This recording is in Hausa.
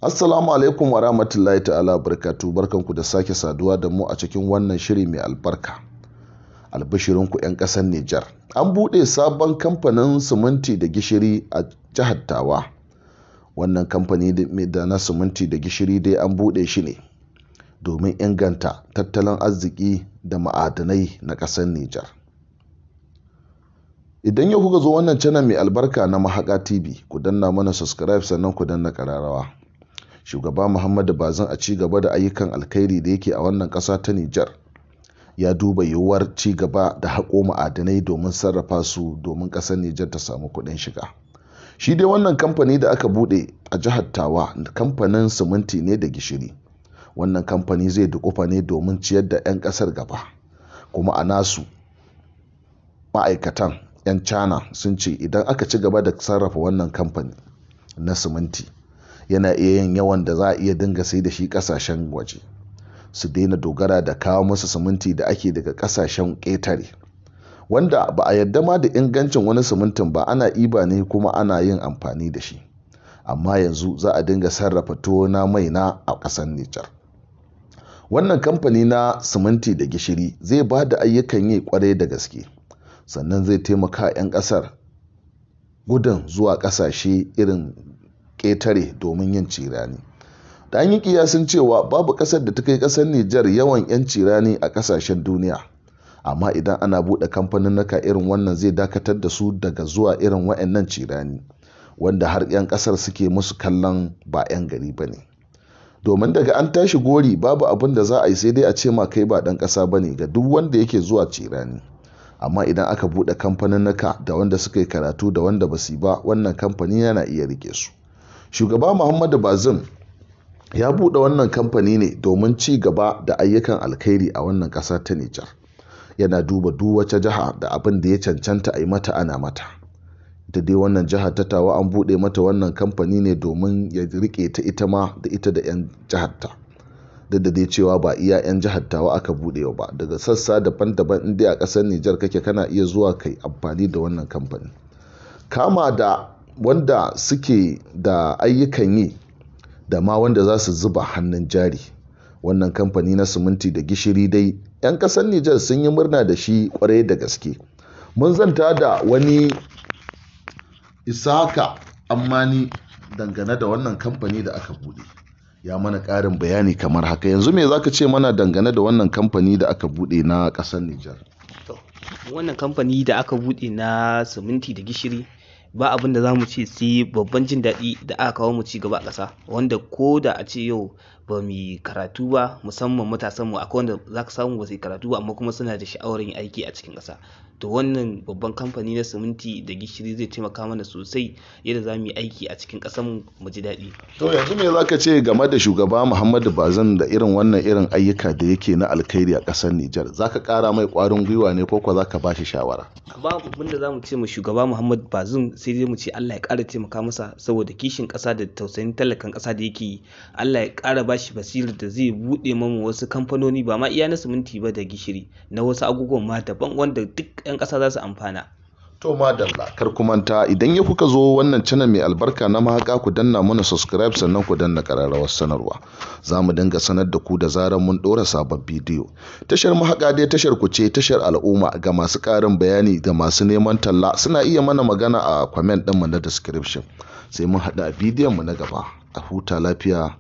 Assalamu alaikum wa rahmatullahi ta'ala barkatu, barkanku da sake saduwa da mu a cikin wannan shiri mai albarka. Albishirinku 'yan ƙasar Nijar. An buɗe sabon kamfanin siminti da gishiri a jihar Tawa. Wannan kamfani da na siminti da gishiri dai an buɗe shi ne domin inganta tattalin arziki da ma'adanai na ƙasar Nijar. Idan yau kuka zo wannan channel mai albarka na Mahaƙa TV, ku danna mana subscribe sannan ku danna ƙararrawa. Shugaba Muhammadu Bazum a ci gaba da ayyukan alkhairi da yake a wannan ƙasa ta Nijar, ya duba yiwuwar ci gaba da haƙo ma'adanai domin sarrafa su domin ƙasar Nijar ta samu kuɗin shiga. Shi dai wannan kamfani da aka buɗe a jihar Tawa, kamfanin siminti ne da gishiri. Wannan kamfani zai duƙufa ne domin ciyar da 'yan ƙasar gaba. Kuma a nasu ma'aikatan 'yan China sun ce idan aka ci gaba da sarrafa wannan kamfani na siminti, yana iya yin yawan da za a iya dinga sai da shi kasashen waje, su daina dogara da kawo musu siminti da ake daga kasashen ƙetare, wanda ba a yarda ma da ingancin wani simintin ba, ana iba ne kuma ana yin amfani da shi. Amma yanzu za a dinga sarrafa tuwo na mai na a ƙasar Nijar. Wannan kamfani na siminti da gishiri zai ba da ayyukan yi kwarai da gaske, sannan zai taimaka 'yan ƙasar gudun zuwa ƙasashe irin ƙetare domin yin cirani. Da an yi kiyasin cewa babu ƙasar da ta kai ƙasar Nijar yawan 'yan cirani a ƙasashen duniya, amma idan ana buɗe kamfaninnika irin wannan zai dakatar da su daga zuwa irin wa'annan cirani, wanda har 'yan ƙasar suke musu kallon ba 'yan gari ba ne. Domin daga an tashi gori babu abin da za a yi sai dai a ce ma kai ba ɗan ƙasa ba ne ga duk wanda yake zuwa cirani. Amma idan aka buɗe kamfaninnika da wanda suka yi karatu da wanda ba su yi ba, wannan kamfani yana iya rike su. Shugaba Muhammadu Bazum ya buɗe wannan kamfani ne domin ci gaba da ayyukan alkhairi a wannan ƙasa ta Nijar. Yana duba duk wace jiha da abin da ya cancanta a yi mata ana mata. Ita dai wannan jiha ta Tawa an buɗe mata wannan kamfani ne domin ya rike ta ita ma da ita da 'yan jihar ta. Duk da dai cewa ba iya 'yan jihar Tawa aka buɗe ba, daga sassa daban-daban inda a ƙasar Nijar kake kana iya zuwa kai amfani da wannan kamfani. Kama da wanda suke da ayyukan yi da ma wanda za su zuba hannun jari. Wannan kamfani na siminti da gishiri dai 'yan ƙasar Nijar sun yi murna da shi kwarai da gaske. Mun zanta da wani Isaka Ammani dangane da wannan kamfani da aka buɗe. Ya mana ƙarin bayani kamar haka. Yanzu me za ka ce mana dangane da wannan kamfani da aka buɗe na ƙasar Nijar? Wannan kamfani da aka buɗe na siminti da gishiri, ba abin da za mu ce sai babban jin daɗi da aka kawo mu ci gaba a ƙasa, wanda ko da a ce yau ba mu yi karatu ba, musamman matasanmu akwai wanda za ka samu ba su yi karatu ba amma kuma suna da sha'awar yin aiki a cikin ƙasa. To wannan babban kamfani na siminti da gishiri zai taimaka mana sosai yadda za mu yi aiki a cikin ƙasarmu mu ji daɗi. To yanzu me za ka ce game da shugaba Muhammadu Bazum da irin wannan irin ayyuka da yake na alkhairi a ƙasar Nijar? Za ka ƙara mai ƙwarin gwiwa ne ko za ka ba shi shawara? Babu abin da za mu ce ma shugaba Muhammadu Bazum sai dai mu ce Allah ya ƙara taimaka masa, saboda kishin ƙasa da tausayin talakan ƙasa da yake yi. Allah ya ƙara ba shi basirar da zai buɗe mamu wasu kamfanoni, ba ma iya na siminti ba da gishiri, na wasu abubuwan ma daban wanda duk 'yan ƙasa za su amfana. To madalla, kar ku manta idan ya kuka zo wannan channel mai albarka na Mahaƙa, ku danna mana subscribe sannan ku danna ƙararrawar sanarwa. Za mu dinga sanar da ku da zarar mun ɗora sabon bidiyo. Tashar Mahaƙa dai tashar ku ce, tashar al'umma. Ga masu ƙarin bayani da masu neman talla suna iya mana magana a comment ɗinmu na description. Sai mun haɗu a bidiyon mu na gaba. A huta lafiya.